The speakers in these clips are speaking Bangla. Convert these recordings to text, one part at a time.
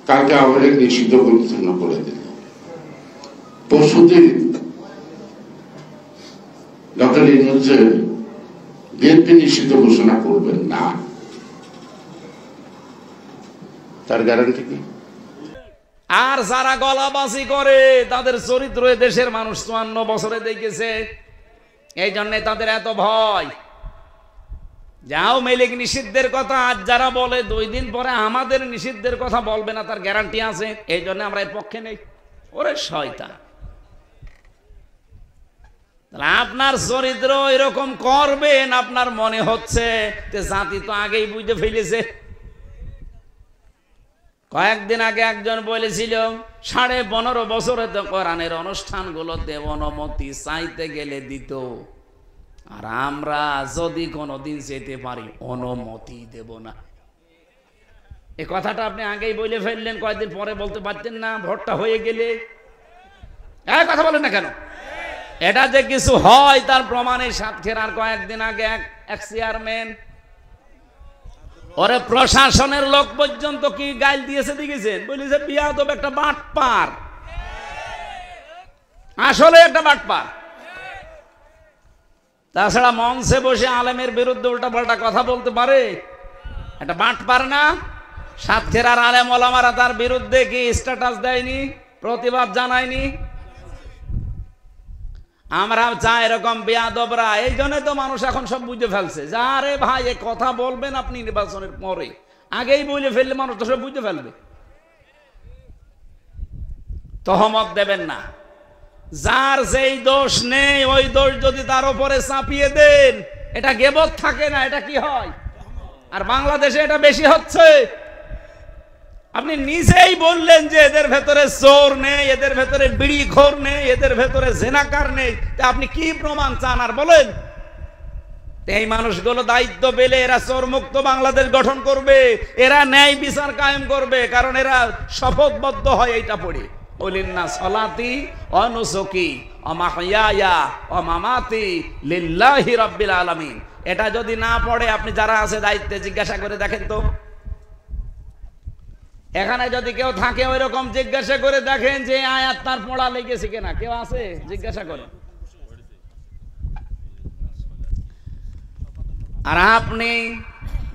কালকে আমাদের নিষিদ্ধ ঘোষণা করে দিল, পরশুদিন ডক্টর ইউনূস বিএনপি নিষিদ্ধ ঘোষণা করবেন না, তার গ্যারান্টি কি? আর যারা গলাবাজি করে তাদের চরিত্র দেশের মানুষ ৫৪ বছরে দেখেছে, এই জন্য তাদের এত ভয়। যাও মেলিক নিষিদ্ধের কথা আজ যারা বলে ২ দিন পরে আমাদের নিষিদ্ধের কথা বলবে না, তার গ্যারান্টি আছে। এই জন্য আমরা এর পক্ষে নেই। ওরে শয়তান, আপনার চরিত্র এরকম করবেন আপনার মনে হচ্ছে যে জাতি তো আগেই বুঝে ফেলেছে। কয়েকদিন আগে একজন বলেছিল ১৫.৫ বছরে তো কোরআনের অনুষ্ঠানগুলোতে অনুমতি চাইতে গেলে দিত, আর আমরা যদি কোনোদিন যেতে পারি অনুমতি দেব না। এই কথাটা আপনি আগেই বলে ফেললেন, কয়েকদিন পরে বলতে পারতেন না? ভোটটা হয়ে গেলে কথা বলেন না কেন? এটা যে কিছু হয় তার প্রমাণে সাতক্ষীরার কয়েকদিন আগে এক চেয়ারম্যান, ওরে প্রশাসনের লোক পর্যন্ত কি গাইল দিয়েছে দেখেছেন? বলেছে বিয়াদব, একটা বাটপার, আসলে একটা বাটপার। তাছাড়া মঞ্চে বসে আলেমের বিরুদ্ধে উল্টাপাল্টা কথা বলতে পারে? একটা বাটপার না? সাতক্ষীরার আলেম ওলামারা তার বিরুদ্ধে কি স্ট্যাটাস দেয়নি, প্রতিবাদ জানায়নি? আমরা চাই এরকম বেয়াদবরা। এই জন্য তো মানুষ এখন সব বুঝে ফেলছে যে আরে ভাই এ কথা বলবেন আপনি নির্বাচনের পরে, আগেই বলে ফেললে মানুষ তো সব বুঝে ফেলবে। তহমত দেবেন না। যার যেই দোষ নেই ওই দোষ যদি তার উপরে চাপিয়ে দেন, এটা গেবত থাকে না, এটা কি হয়? আর বাংলাদেশে এটা বেশি হচ্ছে। আপনি নিজেই বললেন যে এদের ভেতরে চোর নেই, এদের ভেতরে বিড়িখোর নেই, এদের ভেতরে জেনাকার নেই, তা আপনি কি প্রমাণ চান আর বলেন? এই মানুষগুলো দায়িত্ব পেলে এরা চোর মুক্ত বাংলাদেশ গঠন করবে, এরা ন্যায় বিচার কায়েম করবে, কারণ এরা শপথবদ্ধ হয় এইটা পড়ে, ওলিন্না সলাতি অনুসুকি অমাহিয়া অমামাতি লিল্লাহি রাব্বিল আলামিন। এটা যদি না পড়ে আপনি যারা আছে দায়িত্বে জিজ্ঞাসা করে দেখেন তো, এখানে যদি কেউ থাকে ওই রকম জিজ্ঞাসা করে দেখেন যে আয়াত তার পড়া লেগেছে কিনা, কেউ আছে? জিজ্ঞাসা করেন। আর আপনি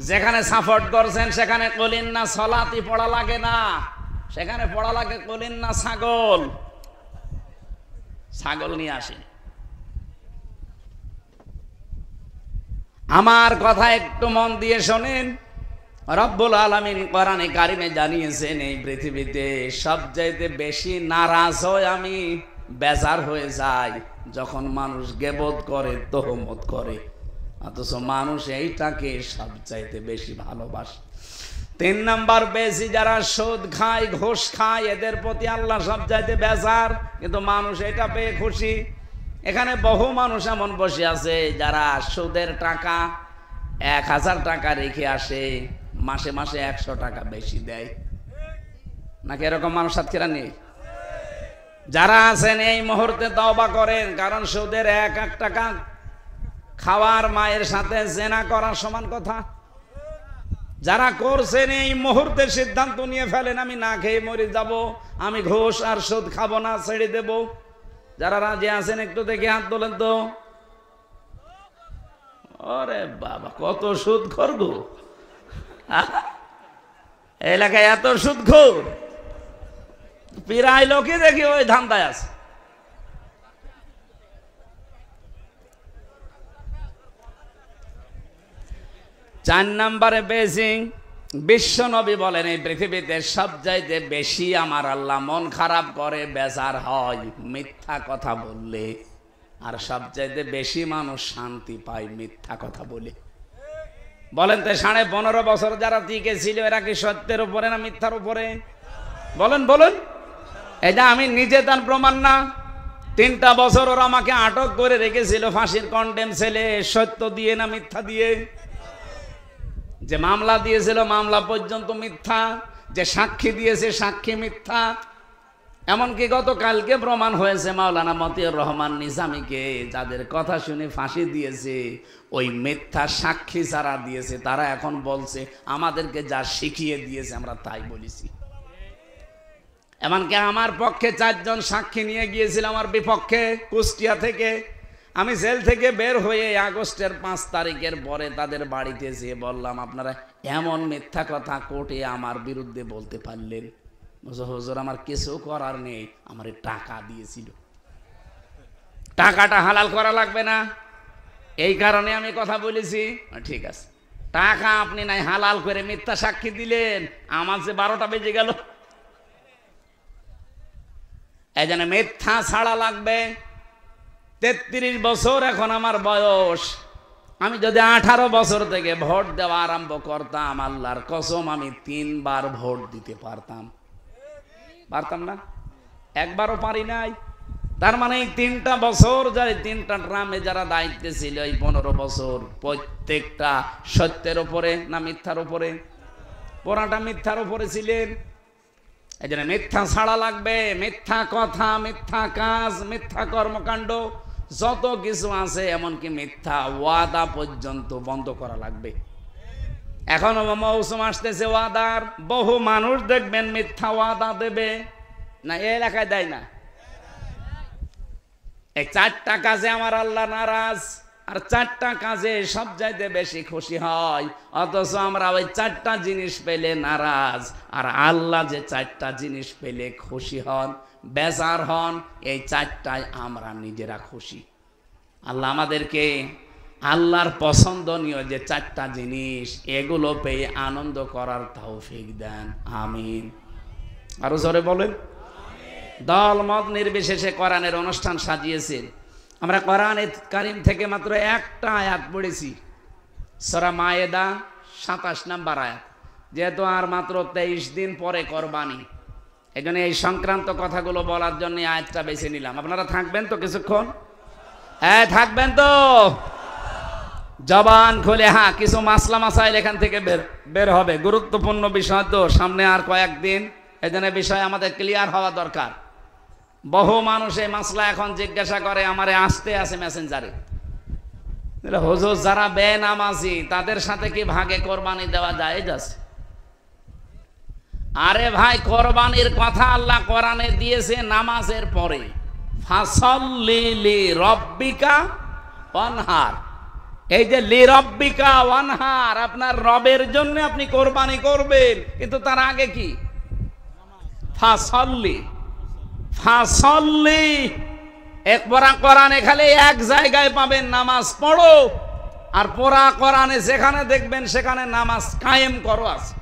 যেখানে সাপোর্ট করছেন সেখানে কলিন্না সলাতি পড়া লাগে না, সেখানে পড়া লাগে কলিন্না ছাগল। ছাগল নিয়ে আসেন। আমার কথা একটু মন দিয়ে শোনেন। রব্বুল আলামিন কোরআনে কারিমে জানিয়েছেন এই পৃথিবীতে সবচাইতে বেশি নারাজ হয় আমি, বেজার হয়ে যায় যখন মানুষ গীবত করে, তহমত করে, অথচ মানুষ এইটাকে সবচাইতে বেশি ভালোবাসে। ৩ নাম্বার বেশি যারা সুদ খায়, ঘুষ খায়, এদের প্রতি আল্লাহ সবচাইতে বেজার, কিন্তু মানুষ এটা পেয়ে খুশি। এখানে বহু মানুষ এমন বসে আছে যারা সুদের টাকা ১,০০০ টাকা রেখে আসে, মাসে মাসে ১০০ টাকা বেশি দেয়। নাকি এরকম মানুষ সাতক্ষীরা নেই? যারা আছেন এই মুহূর্তে তওবা করেন, কারণ সুদের ১ টাকা খাওয়ার মায়ের সাথে জেনা করার সমান কথা। যারা করছেন এই মুহূর্তে সিদ্ধান্ত নিয়ে ফেলেন আমি না খেয়ে মরে যাব, আমি ঘুষ আর সুদ খাবো না, ছেড়ে দেব। যারা রাজি আছেন একটু দেখে হাত তোলেন তো। ওরে বাবা, কত সুদ খোর! এলাকায় এত সুদ খোর, প্রায় লোকে দেখি ওই ধান্দায় আছে। চার নম্বরে বেশি বিশ্ব নবী বলেন এই পৃথিবীতে সবচাইতে বেশি আমার আল্লাহ মন খারাপ করে, বেজার হয় মিথ্যা কথা বললে, আর সবচাইতে বেশি মানুষ শান্তি পায় মিথ্যা কথা বলে। বলেন তো 15.5 বছর যারা টিকে ছিল এরা কি সত্যের উপরে না মিথ্যার উপরে? বলেন বলেন। এটা আমি নিজে তার প্রমাণ না। 3টা বছর ওরা আমাকে আটক করে রেখেছিল, ফাঁসির কন্ডেম ছেলে, সত্য দিয়ে না মিথ্যা দিয়ে? যে মামলা দিয়েছিল মামলা পর্যন্ত মিথ্যা, যে সাক্ষী দিয়েছে সাক্ষী মিথ্যা। এমনকি গতকালকে প্রমাণ হয়েছে মাওলানা মতিউর রহমান নিজামীকে যাদের কথা শুনে ফাঁসি দিয়েছে, ওই মিথ্যা সাক্ষী যারা দিয়েছে তারা এখন বলছে আমাদেরকে যা শিখিয়ে দিয়েছে আমরা তাই বলেছি। এমনকি আমার পক্ষে 4 জন সাক্ষী নিয়ে গিয়েছিল আমার বিপক্ষে কুষ্টিয়া থেকে। আমি জেল থেকে বের হয়ে আগস্টের 5 তারিখের পরে তাদের বাড়িতে যেয়ে বললাম, আপনারা এমন মিথ্যা কথা কোর্টে আমার বিরুদ্ধে বলতে পারলেন? হুজুর আমার কিছু করার নেই, আমার টাকা দিয়েছিল, টাকাটা হালাল করা লাগবে না, এই কারণে আমি কথা বলেছি। ঠিক আছে, টাকা আপনি নাই হালাল করে মিথ্যা সাক্ষী দিলেন, আমার যে 12টা বেজে গেল। এই জন্য মিথ্যা ছাড়া লাগবে। 33 বছর এখন আমার বয়স। আমি যদি 18 বছর থেকে ভোট দেওয়া আরম্ভ করতাম, আল্লাহর কসম আমি 3 বার ভোট দিতে পারতাম। পারতাম না? একবারও পারি নাই। তার মানে এই 3টা বছর যারা 3টা ট্রামে যারা দায়িত্বে ছিল, এই 15 বছর প্রত্যেকটা সত্যের উপরে না মিথ্যার উপরে? পুরাটা মিথ্যার উপরে ছিলেন। এই জন্য মিথ্যা ছাড়া লাগবে। মিথ্যা কথা, মিথ্যা কাজ, মিথ্যা কর্মকাণ্ড যত কিছু আছে, এমনকি মিথ্যা ওয়াদা পর্যন্ত বন্ধ করা লাগবে। এখনো মৌসুম আসতেছে ওয়াদার, বহু মানুষ দেখবেন মিথ্যা ওয়াদা দেবে না, এই এলাকায় দেয় না। এই 4টা কাজে আমার আল্লাহ নারাজ, আর 4টা কাজে সব চাইতে বেশি খুশি হয়, অথচ আমরা ওই 4টা জিনিস পেলে নারাজ। আর আল্লাহ যে 4টা জিনিস পেলে খুশি হন, বেজার হন, এই 4টায় আমরা নিজেরা খুশি। আল্লাহ আমাদেরকে আল্লাহর পছন্দনীয় যে 4টা জিনিস, এগুলো পেয়ে আনন্দ করার তৌফিক দেন, আমিন। আরো জোরে বলেন। দল মত নির্বিশেষে কোরআনের অনুষ্ঠান সাজিয়েছেন। আমরা কোরআন কারীম থেকে মাত্র একটা আয়াত পড়েছি, সূরা মায়েদা 27 নম্বর আয়াত। যেহেতু আর মাত্র 23 দিন পরে কোরবানি, এখানে এই সংক্রান্ত কথাগুলো বলার জন্য আয়াতটা বেছে নিলাম। আপনারা থাকবেন তো কিছুক্ষণ? হ্যাঁ থাকবেন তো? জবান খুলে। হ্যাঁ, কিছু মাসলা মাসাইল এখান থেকে বের হবে, গুরুত্বপূর্ণ বিষয় তো, সামনে আর কয়েকদিন, এজন্য বিষয় আমাদের ক্লিয়ার হওয়া দরকার। বহু মানুষ এই মাসলা এখন জিজ্ঞাসা করে আমারে, আসতে আছে মেসেঞ্জারে, হুজুর যারা বেনামাজি তাদের সাথে কি ভাগে কোরবানি দেওয়া জায়েজ আছে? আরে ভাই, কোরবানির কথা আল্লাহ কোরআনে দিয়েছে নামাজের পরে, ফাসল্লি লিরাব্বিকা ওয়ানহার। এই যে লিরাব্বিকা ওয়ানহার, আপনার রবের জন্য আপনি কোরবানি করবেন, কিন্তু তার আগে কি? ফাসল্লি। ফাসল্লি একবারা কোরআনে খালি এক জায়গায় পাবেন নামাজ পড়ো, আর পুরা কোরআনে যেখানে দেখবেন সেখানে নামাজ কায়েম করো আছে।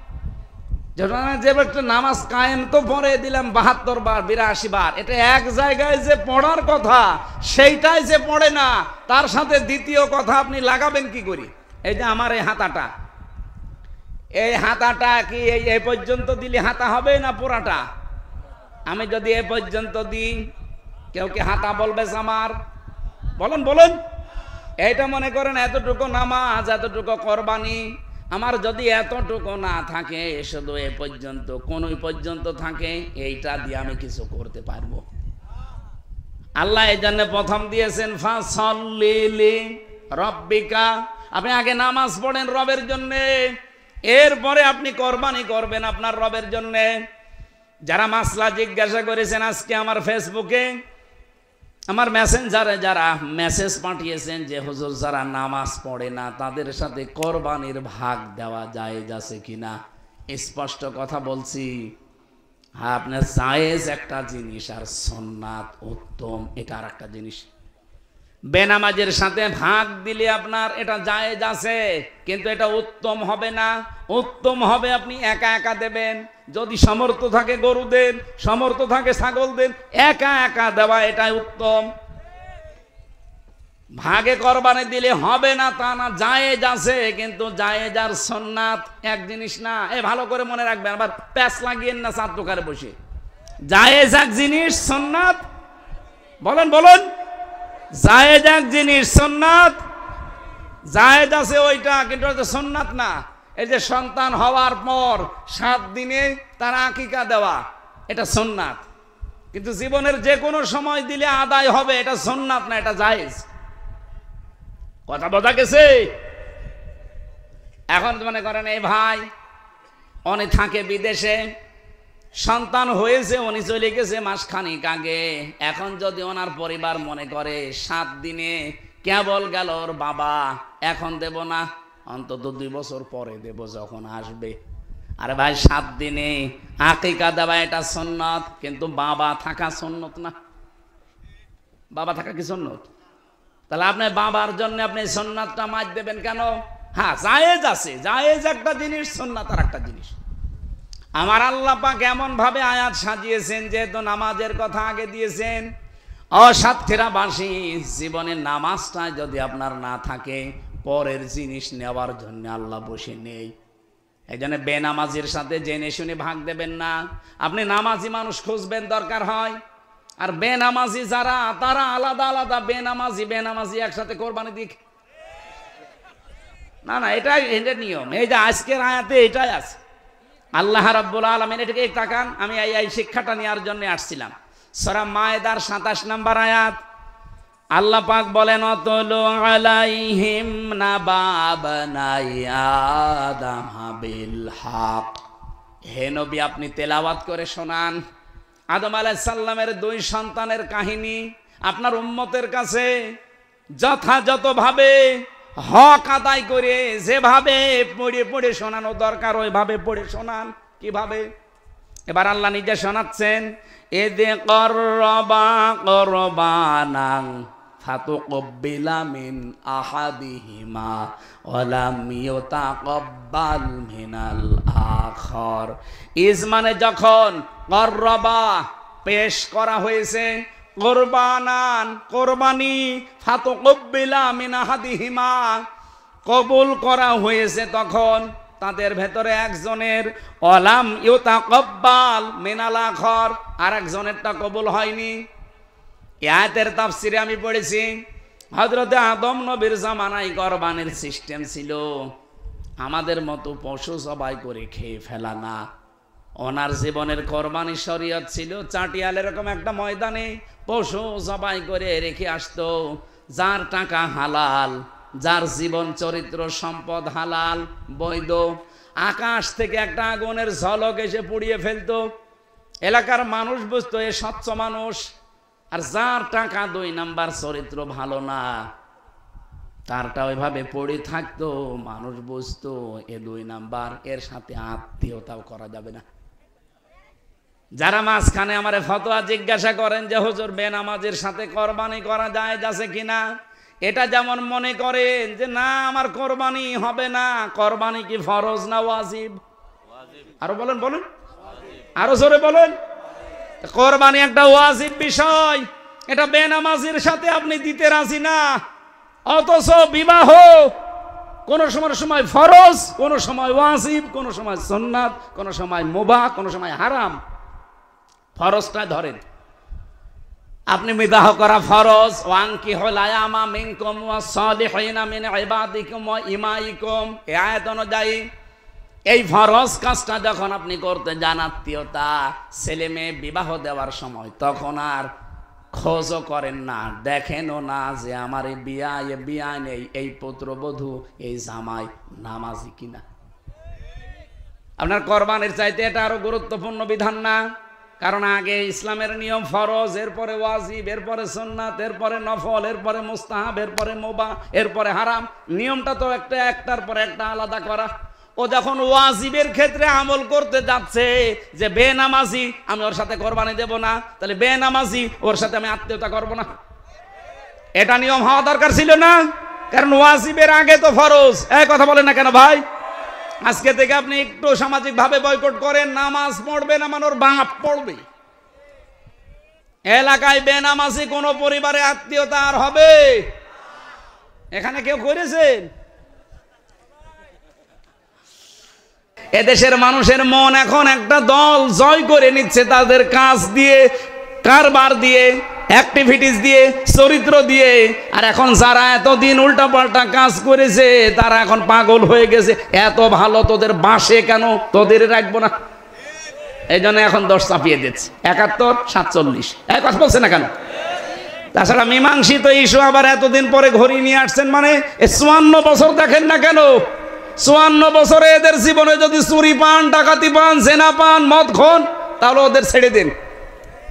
যে একটা নামাজ কায়েম তো পড়ে দিলাম 72 বার 82 বার, এটা এক জায়গায় যে পড়ার কথা সেইটাই যে পড়ে না, তার সাথে দ্বিতীয় কথা আপনি লাগাবেন কি করি? এই যে আমার এই হাতাটা, এই হাতাটা কি এই পর্যন্ত দিলে হাতা হবে না পুরাটা? আমি যদি এ পর্যন্ত দিই, কেউ কি হাতা বলবে আমার? বলুন বলুন। এইটা মনে করেন এতটুকু নামাজ, এতটুকু কোরবানি। আমার যদি এতটুকু না থাকে, শুধু এ পর্যন্ত, কোন পর্যন্ত থাকে, এইটা দিয়ে আমি কিছু করতে পারবো? আল্লাহ এই জন্য প্রথম দিয়েছেন ফাসল্লি লিরাব্বিকা। আপনি আগে নামাজ পড়েন রবের জন্য, এরপরে আপনি কোরবানি করবেন আপনার রবের জন্য। যারা মাসলা জিজ্ঞাসা করেছেন আজকে আমার ফেসবুকে, আমার মেসেঞ্জারে যারা মেসেজ পাঠিয়েছেন যে হুজুর যারা নামাজ পড়ে না তাদের সাথে কোরবানির ভাগ দেওয়া জায়েজ আছে কিনা, স্পষ্ট কথা বলছি, হ্যাঁ আপনার জায়েজ একটা জিনিস, আর সুন্নাত উত্তম এটা আর একটা জিনিস। বেনামাজের সাথে ভাগ দিলে আপনার এটা জায়েজ আছে, কিন্তু এটা উত্তম হবে না। উত্তম হবে আপনি একা একা দেবেন, যদি সমর্থ থাকে গরু দেন, সমর্থ থাকে ছাগল দেন, একা একা দেওয়া এটাই উত্তম। ভাগে কোরবানি দিলে হবে না তা না, জায়েজ আছে, কিন্তু জায়েজ আর সুন্নাত এক জিনিস না। এ ভালো করে মনে রাখবেন, আবার প্যাচ লাগিয়েন না চার দোকানে বসে। জায়েজ এক জিনিস, সুন্নাত বলেন বলুন। জায়েজ এক জিনিস, সুন্নাত জায়েজ আছে ওইটা, কিন্তু ওটা সুন্নাত না। এই যে সন্তান হওয়ার পর 7 দিনে তার আকিকা দেওয়া, এটা সুন্নাত, কিন্তু জীবনের যে কোনো সময় দিলে আদায় হবে, এটা সুন্নাত না, এটা জায়েজ। কথা বোঝা গেছে? এখন মনে করেন এই ভাই অনেক থাকে বিদেশে, সন্তান হয়েছে, উনি চলে গেছে মাসখানেক আগে। এখন যদি ওনার পরিবার মনে করে 7 দিনে কেবল গেল ওর বাবা, এখন দেব না, অন্তত 2 বছর পরে দেব যখন আসবে। আরে ভাই 7 দিনে আকিকা দেওয়া এটা সুন্নত, কিন্তু বাবা থাকা সুন্নত না। বাবা থাকা কি সুন্নত? তাহলে আপনি বাবার জন্য আপনি সুন্নাতটা মার দেবেন কেন? হ্যাঁ জায়েজ আছে, জায়েজ একটা জিনিস, সুন্নাত আর একটা জিনিস। আমার আল্লাহ পাক এমন ভাবে আয়াত সাজিয়েছেন, যেহেতু নামাজের কথা আগে দিয়েছেন, অসাতক্ষীরাবাসী জীবনের নামাজটা যদি আপনার না থাকে, পরের জিনিস নেওয়ার জন্য আল্লাহ বসে নেই। এই জন্য বেনামাজির সাথে জেনে শুনে ভাগ দেবেন না। আপনি নামাজি মানুষ খুঁজবেন দরকার হয়, আর বেনামাজি যারা তারা আলাদা আলাদা। বেনামাজি একসাথে কোরবানি দিক না, না, এটাই এদের নিয়ম। এই যে আজকের আয়াতে এটাই আছে। আল্লাহ রাব্বুল আলামিন, এটাকে তাকান, আমি এই শিক্ষাটা নেওয়ার জন্য আসছিলাম। সূরা মায়েদার 27 নম্বর আয়াত, আল্লাহ পাক বলেন, অতলু আলাইহিম নাবাবানাই আদম বিল হক। হে নবী, আপনি তেলাওয়াত করে শোনান আদম আলাইহিস সালামের 2 সন্তানের কাহিনী আপনার উম্মতের কাছে যথাযথভাবে হক আদায় করে, যেভাবে পড়ে পড়ে শোনানো দরকার ওইভাবে পড়ে শোনান। কিভাবে? এবার আল্লাহ নিজে শোনাচ্ছেন, এদে করবা করবানাং ফাতুকবিলা মিন আহাদিহিমা ওয়ালাম ইউতাকাব্বাল মিনাল আখর। ইজ মানে যখন, করবা পেশ করা হয়েছে, কোরবানান কোরবানি, ফাতুকবিলা মিন আহাদিহিমা কবুল করা হয়েছে তখন তাদের ভেতরে একজনের, ওয়ালাম ইউতাকাব্বাল মিনাল আখর, আর একজনেরটা কবুল হয়নি। এই আয়াতের তাফসিরে আমি পড়েছি, হযরতে আদম নবীর জামানায় কোরবানির সিস্টেম ছিল আমাদের মতো পশু জবাই করে খেয়ে ফেলা না। ওনার জীবনের কোরবানি শরীয়ত ছিল চাটিয়াল এরকম একটা ময়দানে পশু জবাই করে রেখে আসতো। যার টাকা হালাল, যার জীবন চরিত্র সম্পদ হালাল বৈধ, আকাশ থেকে একটা আগুনের ঝলক এসে পুড়িয়ে ফেলতো। এলাকার মানুষ বুঝতো এ স্বচ্ছ মানুষ। আর যার টাকা 2 নাম্বার চরিত্র ভালো না, তারটা ওইভাবে পড়ে থাকতো, মানুষ বুঝতো এ 2 নাম্বার, এর সাথে আত্মীয়তাও করা যাবে না। যারা মাঝখানে আমারে ফতোয়া জিজ্ঞাসা করেন যে হুজুর বেনামাজের সাথে কোরবানি করা যায় যাচ্ছে কিনা, এটা যেমন মনে করেন যে না আমার কোরবানি হবে না। কোরবানি কি ফরজ না ওয়াজিব? আরো বলেন, বলেন আরো জোরে বলেন। কোরবানি একটা ওয়াজিব বিষয়, এটা বেনামাজির সাথে আপনি দিতে রাজি না। অথচ বিবাহ কোন সময় ফরজ, কোন সময় ওয়াজিব, কোন সময় সুন্নাত, কোন সময় মুবাহ, কোন সময় হারাম। ফরজটা ধরেন, আপনি বিবাহ করা ফরজ, ওয়ানকিহুল আয়ামা মিনকুম ওয়াস-সালিহিনা মিন ইবাদিকুম ওয়া ইমাইকুম, এই আয়াত অনুযায়ী এই ফরজ কাজটা যখন আপনি করতে যান, আত্মীয়তা, ছেলে মেয়ে বিবাহ দেওয়ার সময়, তখন আর খোঁজও করেন না, দেখেনও না যে আমার এই বিয়া নেই, এই পুত্রবধূ, এই জামাই নামাজি কিনা। আপনার কোরবানির চাইতে এটা আরো গুরুত্বপূর্ণ বিধান না? কারণ আগে ইসলামের নিয়ম ফরজ, এরপরে ওয়াজিব, এরপরে সুন্নাত, এরপরে নফল, এরপরে মুস্তাহাব, এরপরে মুবাহ, এরপরে হারাম। নিয়মটা তো একটার পর একটা আলাদা করা। ও যখন ওয়াজিবের ক্ষেত্রে আমল করতে যাচ্ছে যে বেনামাজি আমি ওর সাথে কোরবানি দেব না, তাহলে বেনামাজি ওর সাথে আমি আত্মীয়তা করব না, এটা নিয়ম হওয়া দরকার ছিল না? কারণ ওয়াজিবের আগে তো ফরজ। এই কথা বলেন না কেন ভাই? আজকে থেকে আপনি একটু সামাজিক ভাবে বয়কট করেন, নামাজ পড়বে না মানে ওর বাপ পড়বে। এলাকায় বেনামাজি কোন পরিবারে আত্মীয়তা আর হবে? এখানে কেউ করেছেন? এদেশের মানুষের মন এখন একটা দল জয় করে নিচ্ছে তাদের কাজ দিয়ে, কারবার দিয়ে, অ্যাক্টিভিটিস দিয়ে, চরিত্র দিয়ে। আর এখন যারা এতদিন উল্টাপাল্টা কাজ করেছে তারা এখন পাগল হয়ে গেছে, এত ভালো তোদের বাসে কেন, তোদের রাখবো না। এই জন্য এখন 10 চাপিয়ে দিচ্ছে, 71, 47 এক কথা বলছে না কেন? তাছাড়া মীমাংসিত ইস্যু আবার এতদিন পরে ঘড়ি নিয়ে আসছেন, মানে 54 বছর দেখেন না কেন? 54 বছরে এদের জীবনে যদি চুরি পান, ডাকাতি পান, জেনা পান, মদ খান, তাহলে ওদের ছেড়ে দিন।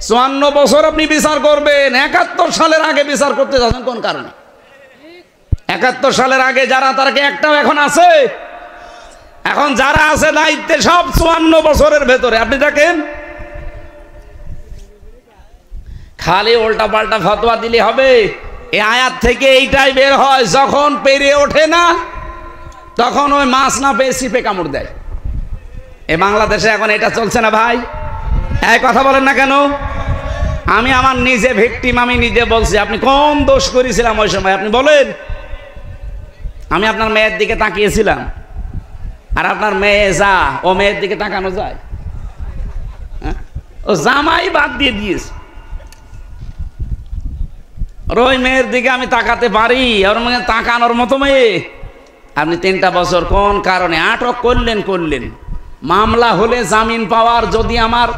54 বছর আপনি বিচার করবেন, 71 সালের আগে বিচার করতে যাচ্ছেন কোন কারণে? 71 সালের আগে যারা, তারা কি একটাও এখন আছে? এখন যারা আছে দায়িত্বে সব 54 বছরের ভেতরে। আপনি দেখেন, খালি উল্টা পাল্টা ফতোয়া দিলে হবে? এই আয়াত থেকে এইটাই বের হয়, যখন পেরিয়ে ওঠে না তখন ওই মাছ না পেয়ে ছিপে কামড় দেয়। এই বাংলাদেশে এখন এটা চলছে না ভাই? এই কথা বলেন না কেন? আমি আমার নিজে ভিকটিম, আমি নিজে বলছি। আপনি কোন দোষ করেছিলাম ওই সময় আপনি বলেন? আমি আপনার মেয়ের দিকে তাকিয়েছিলাম, আর আপনার মেয়ে যা, ও মেয়ের দিকে তাকানো যায়? ও জামাই বাদ দিয়ে দিয়েছে, ওই মেয়ের দিকে আমি তাকাতে পারি? ওর মেয়ে তাকানোর মতো মেয়ে? আপনি 3টা বছর কোন কারণে আটক করলেন? মামলা হলে জামিন পাওয়ার যদি আমার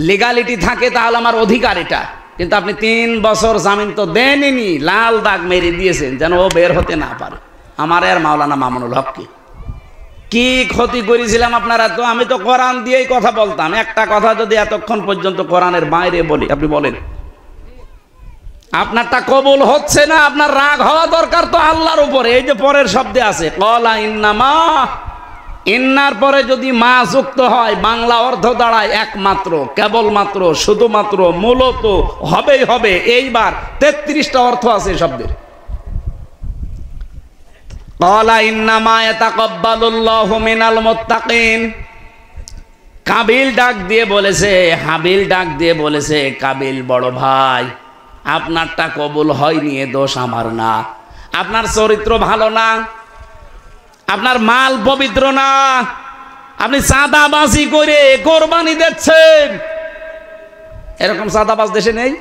লিগালিটি থাকে তাহলে আমার অধিকার এটা, কিন্তু আপনি 3 বছর জামিন তো দেননি, লাল দাগ মেরে দিয়েছেন যেন ও বের হতে না পারে। আমার আর মাওলানা মামুনুল হককে কি ক্ষতি করেছিলাম আপনারা? তো আমি তো কোরআন দিয়েই কথা বলতাম। একটা কথা যদি এতক্ষণ পর্যন্ত কোরআনের বাইরে বলি, আপনি বলেন আপনারটা কবুল হচ্ছে না, আপনার রাগ হওয়া দরকার তো আল্লাহর উপরে। এই যে পরের শব্দে আছে কলা ইন্নামা, ইন্নার পরে যদি মা যুক্ত হয় বাংলা অর্থ দাঁড়ায় একমাত্র, কেবলমাত্র, শুধুমাত্র, মূলত, হবেই হবে। এইবার 33টা অর্থ আছে শব্দের। কলা ইন্নামা ইয়াতাকাব্বালুল্লাহু মিনাল মুত্তাকিন। কাবিল ডাক দিয়ে বলেছে, হাবিল ডাক দিয়ে বলেছে, কাবিল বড় ভাই আপনারটা কবুল হয়নি, এ দোষ আমার না। আপনার চরিত্র ভালো না, আপনার মাল পবিত্র না, আপনি চাঁদাবাজি করে কোরবানি দিচ্ছেন। এরকম চাঁদাবাজ দেশে নেই?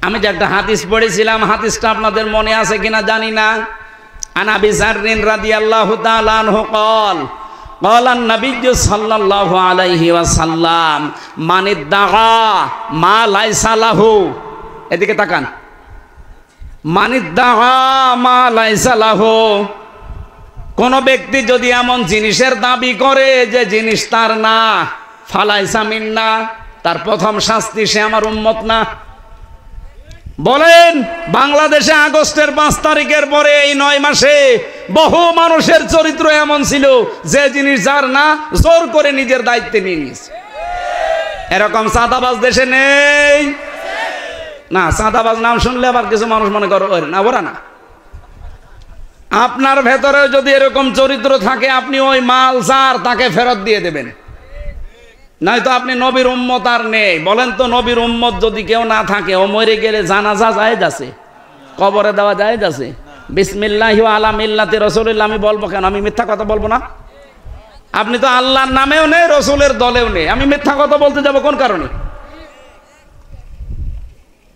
আমি যে একটা হাদিস পড়েছিলাম, হাদিসটা আপনাদের মনে আছে কিনা জানি না। আন আবি যাররিন রাদিয়াল্লাহু তাআলা আনহু قال قال النبي صلى الله عليه وسلم من ادعى ما ليس له। এদিকে তাকান, من ادعى ما ليس له। কোন ব্যক্তি যদি এমন জিনিসের দাবি করে যে জিনিস তার না, ফালাইসা মিন্না, তার প্রথম শাস্তি সে আমার উম্মত না। বলেন, বাংলাদেশে আগস্টের 5 তারিখের পরে এই 9 মাসে বহু মানুষের চরিত্র এমন ছিল যে জিনিস যার না জোর করে নিজের দায়িত্বে নিয়ে নিয়েছে। এরকম চাঁদাবাজ দেশে নেই না? চাঁদাবাজ নাম শুনলে আবার কিছু মানুষ মনে করে না, ওরা না। আপনার ভেতরে যদি এরকম চরিত্র থাকে, আপনি ওই মাল যার তাকে ফেরত দিয়ে দেবেন, নয়তো আপনি নবীর উম্মত আর নেই। বলেন তো, নবীর উম্মত যদি কেউ না থাকে, ও মরে গেলে জানাজা জায়েজ আছে? কবরে দেওয়া জায়েজ আছে? বিসমিল্লাহি ওয়া আলা মিল্লাতি রাসূলিল্লাহ আমি বলবো কেন? আমি মিথ্যা কথা বলবো না? আপনি তো আল্লাহর নামেও নেই, রসুলের দলেও নেই, আমি মিথ্যা কথা বলতে যাব কোন কারণে?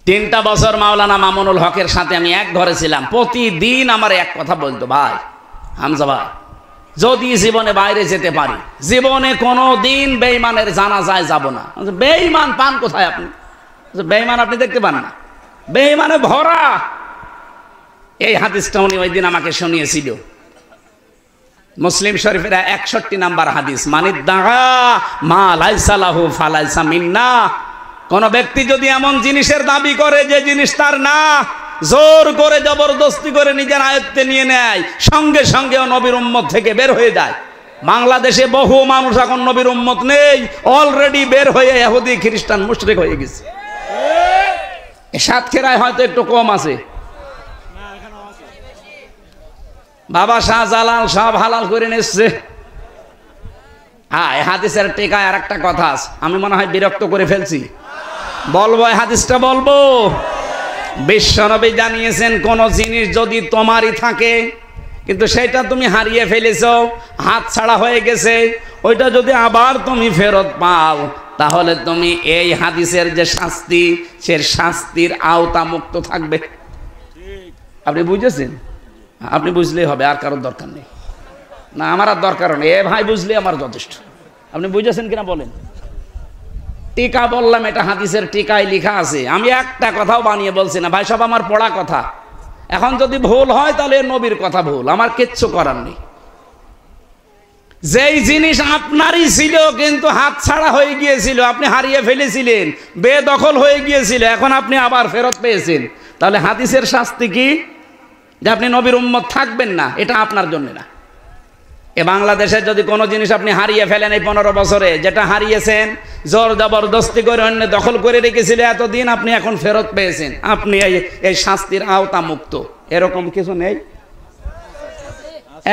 3টা বছর মাওলানা মামুনুল হকের সাথে আমি এক ঘরে ছিলাম। প্রতিদিন আমার এক কথা বলতো, ভাই হামজা ভাই, যদি জীবনে বাইরে যেতে পারি, জীবনে কোনো দিন বেঈমানের জানাজায় যাব না। বেঈমান পান কোথায় আপনি? বেঈমান আপনি দেখতে পান না? বেঈমানে ভরা। এই হাদিসটা উনি ওই দিন আমাকে শুনিয়েছিল। মুসলিম শরীফের 61 নাম্বার হাদিস, মানিদ্দাগা মা লাইসা লাহু ফালাইসা মিন্না। কোন ব্যক্তি যদি এমন জিনিসের দাবি করে যে জিনিস তার না, জোর করে জবরদস্তি করে নিজের আয়ত্তে নিয়ে নেয়, সঙ্গে সঙ্গে নবীর উম্মত থেকে বের হয়ে যায়। বাংলাদেশে বহু মানুষ এখন নবীর উম্মত নেই, অলরেডি বের হয়ে ইহুদি খ্রিস্টান মুশরিক হয়ে গেছে। সাতক্ষীরায় হয়তো একটু কম আছে। বাবা শাহজালাল সব হালাল করে নিচ্ছে। হ্যাঁ, এই হাদিসের টেকায় আর একটা কথা আছে, আমি মনে হয় বিরক্ত করে ফেলছি, বলবো এই হাদিসটা বলবো। বিশ্বনবী জানিয়েছেন, কোন জিনিস যদি তোমারই থাকে কিন্তু সেটা তুমি হারিয়ে ফেলেছো, হাত ছাড়া হয়ে গেছে, ওইটা যদি আবার তুমি ফেরত পাও, তাহলে তুমি এই হাদিসের যে শাস্তি, সে শাস্তির আওতা মুক্ত থাকবে। আপনি বুঝেছেন? আপনি বুঝলেই হবে, আর কারোর দরকার নেই। না, আমার আর দরকার নেই, এ ভাই বুঝলে আমার যথেষ্ট। আপনি বুঝেছেন কিনা বলেন? টিকা বললাম, এটা হাদিসের টিকায় লেখা আছে, আমি একটা কথাও বানিয়ে বলছি না ভাই, সব আমার পড়া কথা। এখন যদি ভুল হয় তাহলে নবীর কথা ভুল, আমার কিচ্ছু করার নেই। যেই জিনিস আপনারই ছিল কিন্তু হাত ছাড়া হয়ে গিয়েছিল, আপনি হারিয়ে ফেলেছিলেন, বেদখল হয়ে গিয়েছিল, এখন আপনি আবার ফেরত পেয়েছেন, তাহলে হাদিসের শাস্তি কি? যে আপনি নবীর উম্মত থাকবেন না, এটা আপনার জন্য না। এ বাংলাদেশে যদি কোনো জিনিস আপনি হারিয়ে ফেলেন এই 15 বছরে, যেটা হারিয়েছেন জোর জবরদস্তি করে অন্য দখল করে রেখেছিল এতদিন, আপনি এখন ফেরত পেয়েছেন, আপনি এই শাস্তির আওতা মুক্ত, এরকম কিছু নেই?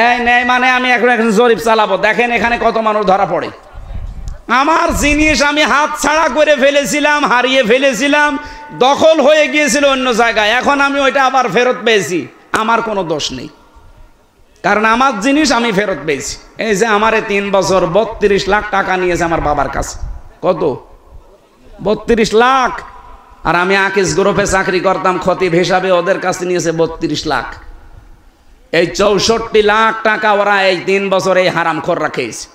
এই নেই মানে আমি এখন জরিপ চালাবো, দেখেন এখানে কত মানুষ ধরা পড়ে। আমার জিনিস আমি হাত ছাড়া করে ফেলেছিলাম, হারিয়ে ফেলেছিলাম, দখল হয়ে গিয়েছিল অন্য জায়গায়, এখন আমি ওইটা আবার ফেরত পেয়েছি, আমার কোনো দোষ নেই, কারণ আমার জিনিস আমি ফেরত পেয়েছি। এই যে আমারে 3 বছর 32 লাখ টাকা নিয়েছে আমার বাবার কাছে। কত? 32 লাখ। আর আমি আকিস গ্রুপে চাকরি করতাম খতিব হিসাবে, ওদের কাছে নিয়েছে 32 লাখ। এই 64 লাখ টাকা ওরা এই 3 বছর এই হারামখোররা খেয়েছে।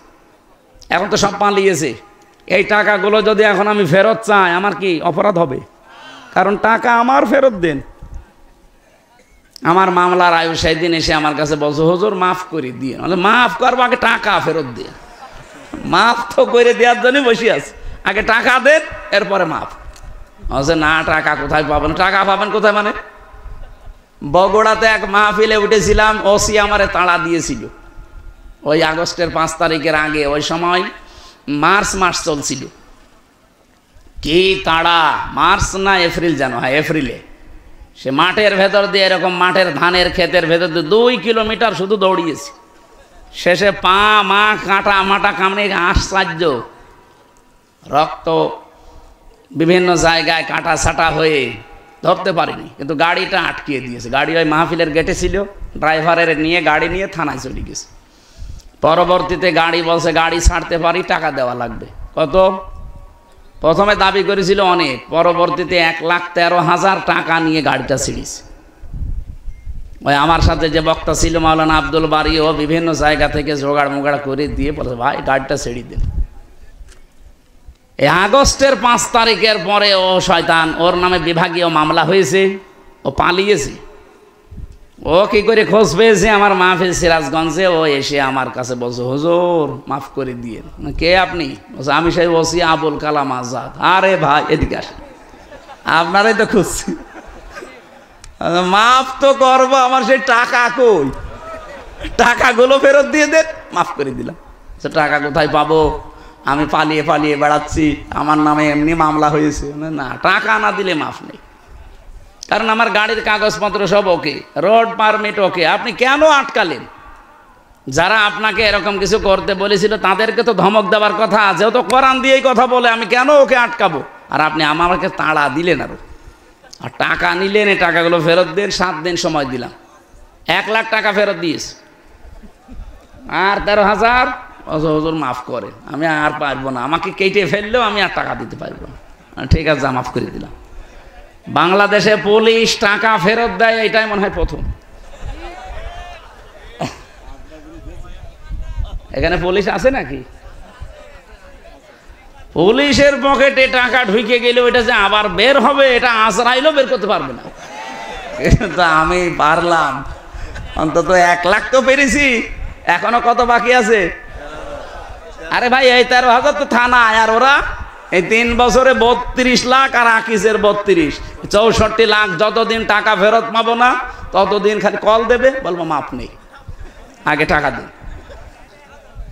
এখন তো সব পালিয়েছে। এই টাকাগুলো যদি এখন আমি ফেরত চাই, আমার কি অপরাধ হবে? কারণ টাকা আমার, ফেরত দেন। আমার মামলার আয়ু সেদিন এসে আমার কাছে বলছে, হুজুর মাফ করে দিয়ে, মাফ করবো, আগে টাকা ফেরত দিয়ে। মাফ তো করে দেওয়ার জন্য বসে আছে, আগে টাকা দেন এরপরে মাফ। বলছে না, টাকা কোথায় পাবেন? টাকা পাবেন কোথায় মানে? বগুড়াতে এক মাহফিলে উঠেছিলাম, ওসি আমারে তাড়া দিয়েছিল ওই আগস্টের 5 তারিখের আগে। ওই সময় মার্চ মাস চলছিল। কি তাড়া! মার্চ না এপ্রিল যেন, হ্যাঁ এপ্রিলে। সে মাঠের ভেতর দিয়ে, এরকম মাঠের ধানের ক্ষেতের ভেতর দিয়ে 2 কিলোমিটার শুধু দৌড়িয়েছি। শেষে পা মা কাঁটা মাটা কামড়ে আশ্চর্য, রক্ত বিভিন্ন জায়গায় কাটা ছাটা হয়ে ধরতে পারিনি, কিন্তু গাড়িটা আটকিয়ে দিয়েছে। গাড়ি ওই মাহফিলের গেটে ছিল, ড্রাইভারের নিয়ে গাড়ি নিয়ে থানায় চলে গেছে। পরবর্তীতে গাড়ি বলছে গাড়ি ছাড়তে পারি, টাকা দেওয়া লাগবে। কত? প্রথমে দাবি করেছিল অনেক, পরবর্তীতে 1,13,000 টাকা নিয়ে গাড়িটা ছিঁড়িছে। ওই আমার সাথে যে বক্তা ছিল মাওলানা আব্দুল বারী, ও বিভিন্ন জায়গা থেকে জোগাড় মোগাড় করে দিয়ে বলছে ভাই গাড়িটা ছেড়ে দিন। এই আগস্টের 5 তারিখের পরে ও শয়তান, ওর নামে বিভাগীয় মামলা হয়েছে, ও পালিয়েছে। ও কি করে খোঁজ পেয়েছে আমার মাহফিল সিরাজগঞ্জে, ও এসে আমার কাছে বলছে হুজুর মাফ করে দিয়ে। কে আপনি? বলছে আমি সেই ওসি আবুল কালাম আজাদ। আরে ভাই এদিকে আসেন, আপনারাই তো খুঁজছি। মাফ তো করবো, আমার সেই টাকা কই? টাকাগুলো ফেরত দিয়ে দেন, মাফ করে দিলাম। টাকা কোথায় পাবো? আমি পালিয়ে পালিয়ে বেড়াচ্ছি, আমার নামে এমনি মামলা হয়েছে। না, টাকা না দিলে মাফ নেই, কারণ আমার গাড়ির কাগজপত্র সব ওকে, রোড পারমিট ওকে। আপনি কেন আটকালেন? যারা আপনাকে এরকম কিছু করতে বলেছিল তাদেরকে তো ধমক দেওয়ার কথা, যেহেতু কোরআন দিয়েই কথা বলে, আমি কেন ওকে আটকাবো? আর আপনি আমাকে তাড়া দিলেন আরো, আর টাকা নিলেন। এই টাকাগুলো ফেরত দেন, 7 দিন সময় দিলাম, 1 লাখ টাকা ফেরত দিয়েছে। আর 13,000 হুজুর মাফ করে, আমি আর পারবো না, আমাকে কেটে ফেললেও আমি আর টাকা দিতে পারবো না। ঠিক আছে, মাফ করে দিলাম। বাংলাদেশে পুলিশ টাকা ফেরত দেয়, এটাই মনে হয় প্রথম। এখানে পুলিশ আছে নাকি? পুলিশের পকেটে টাকা ঢুকে গেলে ওইটা যে আবার বের হবে, এটা আজরাইলও বের করতে পারবে না। কিন্তু আমি পারলাম, অন্তত 1 লাখ তো পেরেছি, এখনো কত বাকি আছে? আরে ভাই এই 13,000 তো থানায়, আর ওরা এই 3 বছরে 32 লাখ, আর আকিসের 32, 64 লাখ। যতদিন টাকা ফেরত পাবো না ততদিন খালি কল দেবে, বলবো মাপ নেই, আগে টাকা দিন।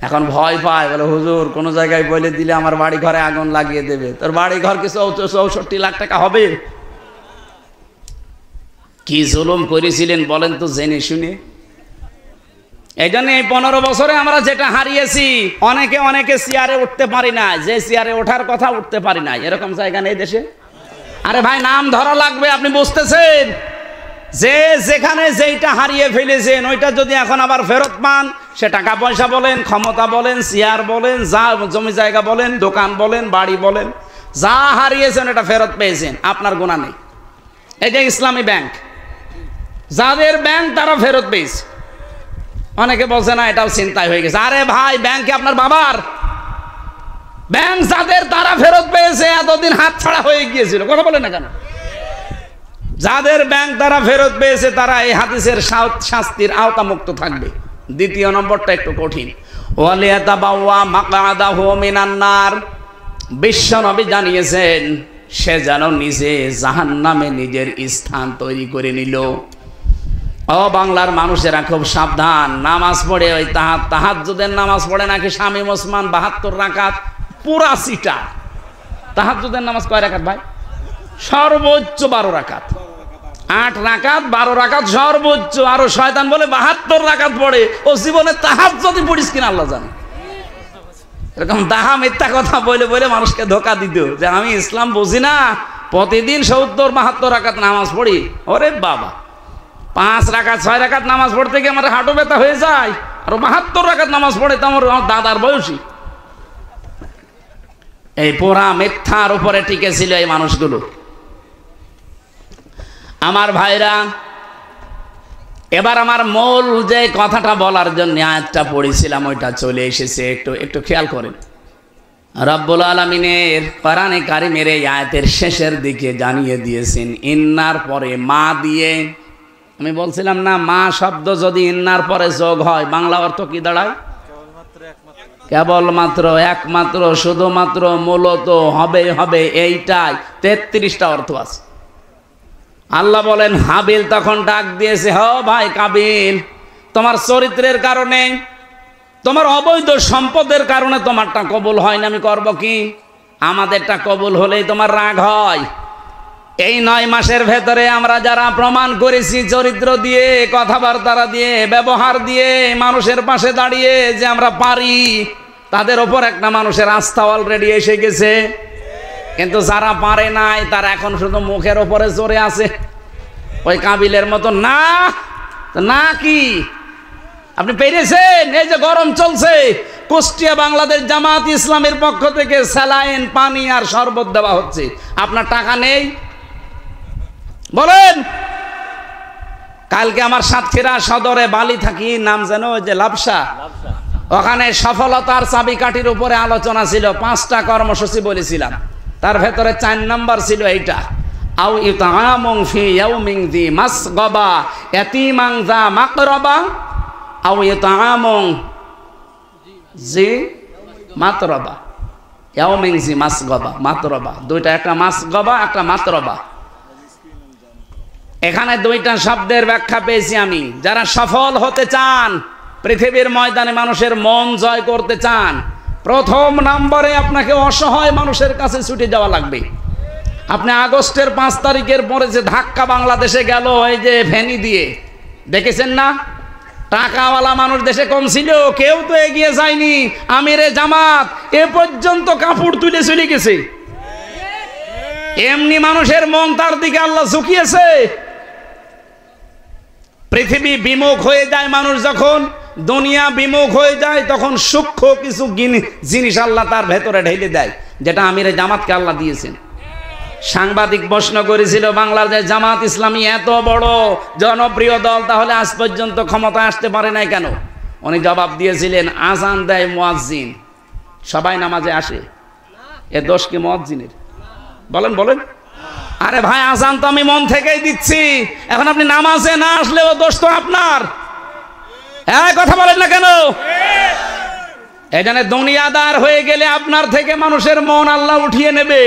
এখন ভয় পায়, বলে হুজুর কোন জায়গায় বলে দিলে আমার বাড়ি ঘরে আগুন লাগিয়ে দেবে। তোর বাড়ি ঘর কি 64 লাখ টাকা হবে? কি জুলুম করেছিলেন বলেন তো জেনে শুনে। এই জন্য এই 15 বছরে আমরা যেটা হারিয়েছি, অনেকে চেয়ারে উঠতে পারি না, যে চেয়ারে ওঠার কথা উঠতে পারি না, এরকম জায়গা নেই দেশে। আরে ভাই নাম ধরা লাগবে, আপনি বুঝতেছেন? যে যেখানে যেইটা হারিয়ে ফেলেছেন ওইটা যদি এখন আবার ফেরত পান, সে টাকা পয়সা বলেন, ক্ষমতা বলেন, চেয়ার বলেন, যা জমি জায়গা বলেন, দোকান বলেন, বাড়ি বলেন, যা হারিয়েছেন এটা ফেরত পেয়েছেন, আপনার গুনাহ নেই। এই যে ইসলামী ব্যাংক, যাদের ব্যাংক তারা ফেরত পেয়েছে। অনেকে বলছে না এটাও চিন্তায় হয়ে গেছে। আরে ভাই ব্যাংকে আপনার বাবার ব্যাংক, যাদের তারা ফেরত পেয়েছে, এতদিন হাত ছাড়া হয়ে গিয়েছিল। কথা বলেন না কেন? যাদের ব্যাংক তারা ফেরত পেয়েছে তারা এই হাদিসের শাস্তির আওতামুক্ত থাকবে। দ্বিতীয় নম্বরটা একটু কঠিন। ওয়ালিয়াতাবাওয়া মাকআদাহু মিনান নার, বিশ্ব নবী জানিয়েছেন সে যেন নিজে জাহান্নামে নিজের স্থান তৈরি করে নিল। ও বাংলার মানুষেরা খুব সাবধান, নামাজ পড়ে ওই তাহাজ্জুদের নামাজ পড়ে নাকি শামীম ওসমান 72 রাকাত পুরা সিটা। তাহাজ্জুদের নামাজ কয় রাকাত ভাই? সর্বোচ্চ 12 রাকাত, 8 রাকাত 12 রাকাত সর্বোচ্চ। আরো শয়তান বলে 72 রাকাত পড়ে, ও জীবনে তাহাজ্জুদই পড়িস কিনা আল্লাহ জানে। এরকম দাহা মিথ্যা কথা বলে বলে মানুষকে ধোকা দিত যে আমি ইসলাম বুঝি না, প্রতিদিন 70-72 রাকাত নামাজ পড়ি। ওরে বাবা, 5 রাকাত 6 রাকাত নামাজ পড়তে গিয়ে আমার হাঁটু ব্যথা হয়ে যায়, আর 72 রাকাত নামাজ পড়ে তো আমার দাদার বয়সী। এই পোড়া মিথ্যার উপরে টিকে ছিল এই মানুষগুলো। আমার ভাইরা, এবার আমার মূল যে কথাটা বলার জন্য আয়াতটা পড়েছিলাম ওইটা চলে এসেছে, একটু খেয়াল করেন। রব্বুল আলামিনের কোরআনে কারিমের এই আয়াতের শেষের দিকে জানিয়ে দিয়েছেন ইন্নার পরে মা দিয়ে। আমি বলছিলাম না, মা শব্দ যদি ইন্নার পরে যোগ হয় বাংলা অর্থ কি দাঁড়ায়? কেবলমাত্র, একমাত্র, শুধুমাত্র, মূলত, হবে হবে, এইটাই 33টা অর্থ আছে। আল্লাহ বলেন হাবিল তখন ডাক দিয়েছে, হ ভাই কাবিল, তোমার চরিত্রের কারণে, তোমার অবৈধ সম্পদের কারণে তোমারটা কবুল হয় না, আমি করব কি? আমাদেরটা কবুল হলেই তোমার রাগ হয়। এই 9 মাসের ভেতরে আমরা যারা প্রমাণ করেছি চরিত্র দিয়ে, কথাবার্তা দিয়ে, ব্যবহার দিয়ে, মানুষের পাশে দাঁড়িয়ে যে আমরা পারি, তাদের ওপর একটা মানুষের আস্থা অলরেডি এসে গেছে। কিন্তু যারা পারে নাই তারা এখন শুধু মুখের ওপরে জোরে আছে, ওই কাবিলের মতো। না না, কি আপনি পেরেছেন? এই যে গরম চলছে, কুষ্টিয়া বাংলাদেশ জামাত ইসলামের পক্ষ থেকে স্যালাইন, পানি আর শরবত দেওয়া হচ্ছে, আপনার টাকা নেই? বলেন। কালকে আমার সাতক্ষীরা সদরে বালি থাকি, নাম যেন ওই যে লাবসা, ওখানে সফলতার চাবিকাঠির উপরে আলোচনা ছিল। 5টা কর্মসূচি বলেছিলাম, তার ভেতরে 4 নম্বর ছিল এইটা, আও ইতআমুন ফি ইয়াউমিন যি মাসগাবা ইয়াতীমান যা মাকরাবা আও ইতআমুন জি মাতরাবা, ইয়াউমিন জি মাসগাবা, মাতরাবা, দুইটা, একটা মাসগাবা একটা মাতরাবা। এখানে 2টা শব্দের ব্যাখ্যা পেয়েছি আমি। যারা সফল হতে চান, পৃথিবীর ময়দানে মানুষের মন জয় করতে চান, প্রথম নম্বরে আপনাকে অসহায় মানুষের কাছে ছুটে যাওয়া লাগবে। আপনি আগস্টের 5 তারিখের পরে যে ধাক্কা বাংলাদেশে গেল, এই যে ফেনী দিয়ে, দেখেছেন না? টাকাওয়ালা মানুষ দেশে কম ছিল, কেউ তো এগিয়ে যায়নি। আমিরে জামাত এ পর্যন্ত কাপড় তুলে চলে গেছে। এমনি মানুষের মন তার দিকে আল্লাহ ঝুঁকিয়েছে। পৃথিবী বিমুখ হয়ে যায় মানুষ, যখন দুনিয়া বিমুখ হয়ে যায় তখন সূক্ষ্ম কিছু জিনিস আল্লাহ তার ভেতরে ঢেলে দেয়, যেটা আমিরে জামাতকে আল্লাহ দিয়েছেন। সাংবাদিক প্রশ্ন করেছিল, বাংলাদেশ জামাত ইসলামী এত বড় জনপ্রিয় দল, তাহলে আজ পর্যন্ত ক্ষমতায় আসতে পারে নাই কেন? উনি জবাব দিয়েছিলেন, আজান দেয় মুয়াজ্জিন, সবাই নামাজে আসে, এ দোষ কি মুয়াজ্জিনের? বলেন বলেন। আরে ভাই, আজান তো আমি মন থেকেই দিচ্ছি, এখন আপনি নামাজে না আসলেও দোষ তো আপনার। কথা বলেন না কেন? এখানে দুনিয়াদার হয়ে গেলে আপনার থেকে মানুষের মন আল্লাহ উঠিয়ে নেবে,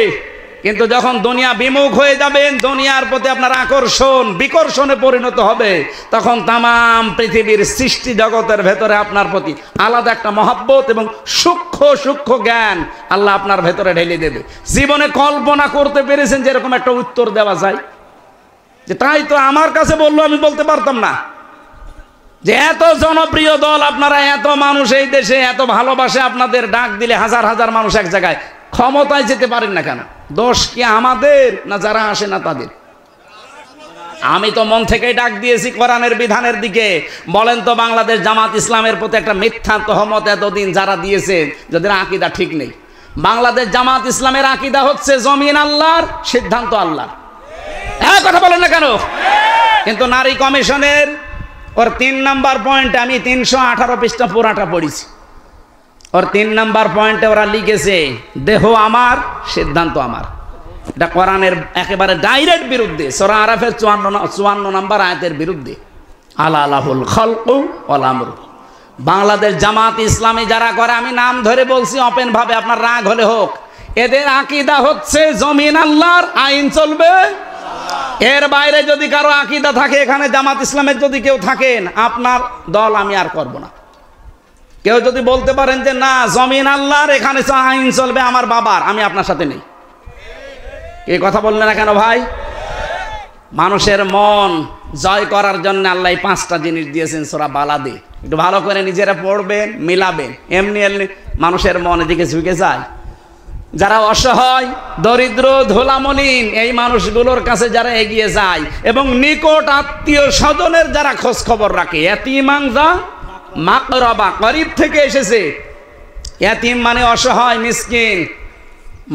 কিন্তু যখন দুনিয়া বিমুখ হয়ে যাবেন, দুনিয়ার প্রতি আপনার আকর্ষণ বিকর্ষণে পরিণত হবে, তখন তামাম পৃথিবীর সৃষ্টি জগতের ভেতরে আপনার প্রতি আলাদা একটা মহব্বত এবং সূক্ষ্ম সূক্ষ্ম জ্ঞান আল্লাহ আপনার ভেতরে ঢেলে দেবে। জীবনে কল্পনা করতে পেরেছেন যে এরকম একটা উত্তর দেওয়া যায়? যে তাই তো আমার কাছে বললো, আমি বলতে পারতাম না যে এত জনপ্রিয় দল আপনারা, এত মানুষ এই দেশে এত ভালোবাসে আপনাদের, ডাক দিলে হাজার হাজার মানুষ এক জায়গায়, ক্ষমতায় যেতে পারেন না কেন? দোষ কি আমাদের না যারা আসে না তাদের? আমি তো মন থেকেই ডাক দিয়েছি কোরআনের বিধানের দিকে। বলেন তো, বাংলাদেশ জামাত ইসলামের প্রতি একটা মিথ্যা তহমত এতদিন যারা দিয়েছে, যাদের আকীদা ঠিক নেই। বাংলাদেশ জামাত ইসলামের আকীদা হচ্ছে জমিন আল্লাহর, সিদ্ধান্ত আল্লাহর। কথা বলেন না কেন? কিন্তু নারী কমিশনের ওর 3 নম্বর পয়েন্টে, আমি 318 পৃষ্ঠা পুরাটা পড়েছি, ওর 3 নম্বর পয়েন্টে ওরা লিখেছে, দেহ আমার, সিদ্ধান্ত আমার। এটা কোরআনের একেবারে ডাইরেক্ট বিরুদ্ধে, সূরা আরাফের 54 নম্বর আয়াতের বিরুদ্ধে। আলা লাহুল খালকু ওয়াল আমরু, বাংলাদেশ জামাত ইসলামী যারা করে, আমি নাম ধরে বলছি ওপেন ভাবে, আপনার রাগ হলে হোক, এদের আকীদা হচ্ছে জমিন আল্লাহর, আইন চলবে। এর বাইরে যদি কারো আকীদা থাকে, এখানে জামাত ইসলামের যদি কেউ থাকেন, আপনার দল আমি আর করব না। কেউ যদি বলতে পারেন যে না জমিন আল্লাহর, এখানে আইন চলবে আমার বাবার, আমি আপনার সাথে নেই। এই কথা বললেন না কেন ভাই? মানুষের মন জয় করার জন্য আল্লাহ 5টা জিনিস দিয়েছেন সূরা বালাদে, একটু ভালো করে নিজেরা পড়বেন, মিলাবেন। এমনি এমনি মানুষের মন এদিকে ঝুঁকে যায়। যারা অসহায়, দরিদ্র, ধুলামলিন, এই মানুষগুলোর কাছে যারা এগিয়ে যায় এবং নিকট আত্মীয় স্বজনের যারা খোঁজ খবর রাখে, ইয়াতীমান যা মাকরাবা, গরীব থেকে এসেছে। ইয়াতীম মানে অসহায়, মিসকিন,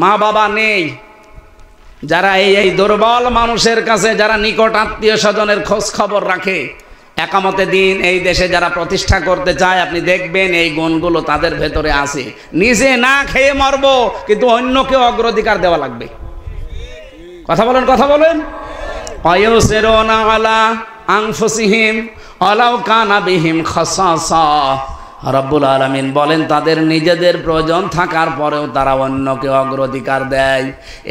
মা বাবা নেই, যারা এই দুর্বল মানুষের কাছে যারা নিকট আত্মীয় স্বজনের খোঁজ খবর রাখে, একামতে দিন এই দেশে যারা প্রতিষ্ঠা করতে চায়, আপনি দেখবেন এই গুণগুলো তাদের ভেতরে আছে। নিজে না খেয়ে মরবো, কিন্তু অন্যকে অগ্রাধিকার দেওয়া লাগবে। কথা বলেন, কথা বলেন। ওয়ায়ুসিরুনা আলা আনফুসিহিম ওয়ালাউ কানা বিহিম খাসাসা। রব্বুল আলামিন বলেন তাদের নিজেদের প্রয়োজন থাকার পরেও তারা অন্যকে অগ্রাধিকার দেয়।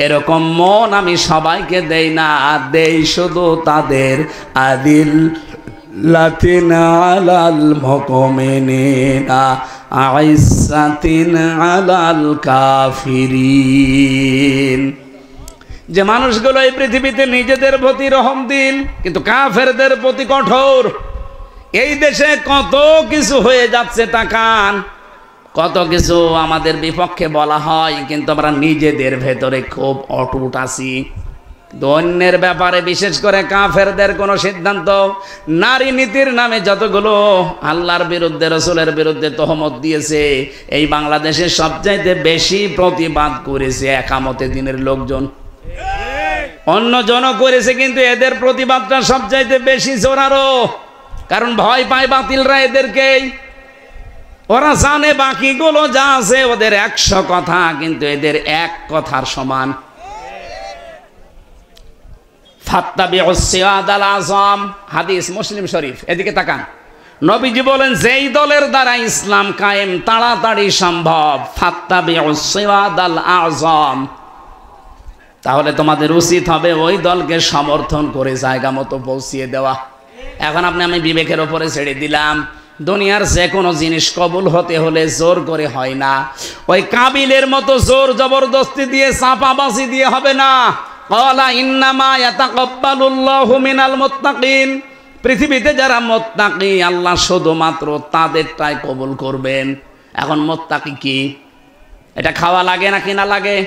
এরকম মন আমি সবাইকে দেই না, দেই শুধু তাদের আদিল লাতিন আলাল মুমিনিনা আইসাতিন আলাল কাফিরিন। যে মানুষগুলো এই পৃথিবীতে নিজেদের প্রতি রহম দিল, কিন্তু কাফেরদের প্রতি কঠোর। এই দেশে কত কিছু হয়ে যাচ্ছে, তাকান, কত কিছু আমাদের বিপক্ষে বলা হয়, কিন্তু আমরা নিজেদের ভেতরে খুব অটুট আছি। অন্যের ব্যাপারে, বিশেষ করে কাফেরদের কোনো সিদ্ধান্ত, নারী নীতির নামে যতগুলো আল্লাহর বিরুদ্ধে, রসুলের বিরুদ্ধে তহমত দিয়েছে, এই বাংলাদেশে সবচাইতে বেশি প্রতিবাদ করেছে একামতে দিনের লোকজন। অন্য জনও করেছে, কিন্তু এদের প্রতিবাদটা সবচাইতে বেশি জোরালো, কারণ ভয় পায় বাতিলরা এদেরকেই। ওরা জানে বাকিগুলো যা আছে ওদের 100 কথা, কিন্তু এদের এক কথার সমান। ফাত্তাবিউস সিরাতাল আযম, হাদিস মুসলিম শরীফ। এদিকে তাকান, নবীজি বলেন যেই দলের দ্বারা ইসলাম কায়েম তাড়াতাড়ি সম্ভব, ফাত্তাবিউস সিরাতাল আযম, তাহলে তোমাদের উচিত হবে ওই দলকে সমর্থন করে জায়গা মতো পৌঁছিয়ে দেওয়া। এখন আমি বিবেকের ওপরে ছেড়ে দিলাম, দুনিয়ার যে কোনো জিনিস কবুল হতে হলে জোর করে হয় না। ওই কাবিলের মতো জোর জবরদস্তি দিয়ে, চাপাবাজি দিয়ে হবে না। ক্বালা ইন্নামা ইয়াতাকাব্বালুল্লাহু মিনাল মুত্তাকিন, পৃথিবীতে যারা মুত্তাকি আল্লাহ শুধুমাত্র তাদেরটাই কবুল করবেন। এখন মুত্তাকি কি, এটা খাওয়া লাগে না কিনা লাগে?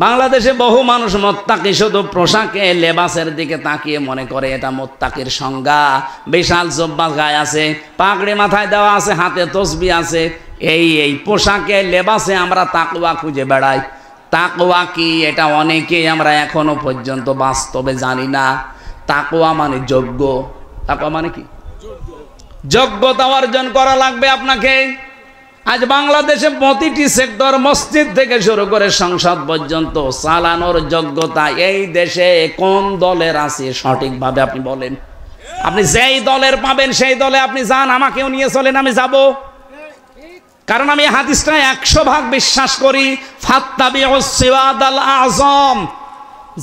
বাংলাদেশে বহু মানুষ মুত্তাকি শুধু পোশাকে, লেবাসের দিকে তাকিয়ে মনে করে এটা মুত্তাকির সংজ্ঞা। বিশাল জুব্বা গায়ে আছে, পাগড়ি মাথায় দেওয়া আছে, হাতে তসবিহ আছে, এই পোশাকে লেবাসে আমরা তাকওয়া খুঁজে বেড়াই। তাকওয়া কি, এটা অনেকেই আমরা এখনো পর্যন্ত বাস্তবে জানি না। তাকওয়া মানে যোগ্য। তাকওয়া মানে কি? যোগ্যতা অর্জন করা লাগবে আপনাকে। আজ বাংলাদেশে প্রতিটি সেক্টর, মসজিদ থেকে শুরু করে সংসদ পর্যন্ত চালানোর যোগ্যতা এই দেশে কোন দলের আছে সঠিকভাবে আপনি বলেন? আপনি যেই দলের পাবেন সেই দলে আপনি যান, আমাকেও নিয়ে চলেন, আমি যাব। কারণ আমি হাদিসটা 100% বিশ্বাস করি, ফাত্তাবিউস সিরাতাল আযম,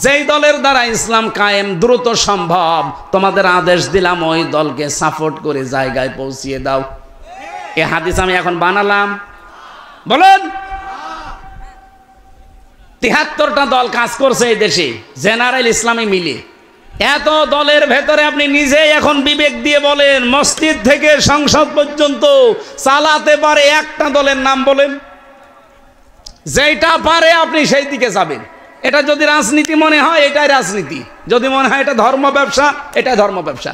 যেই দলের দ্বারা ইসলাম কায়েম দ্রুত সম্ভব, তোমাদের আদেশ দিলাম ওই দলকে সাপোর্ট করে জায়গায় পৌঁছিয়ে দাও। এই হাদিস আমি এখন বানালাম, বলেন। 73টা দল কাজ করছে এই দেশে, জেনারেল ইসলামী মিলে। এত দলের ভেতরে আপনি নিজেই এখন বিবেক দিয়ে বলেন, মসজিদ থেকে সংসদ পর্যন্ত চালাতে পারে একটা দলের নাম বলেন। যেটা পারে আপনি সেই দিকে যাবেন। এটা যদি রাজনীতি মনে হয়, এটাই রাজনীতি। যদি মনে হয় এটা ধর্ম ব্যবসা, এটা ধর্ম ব্যবসা।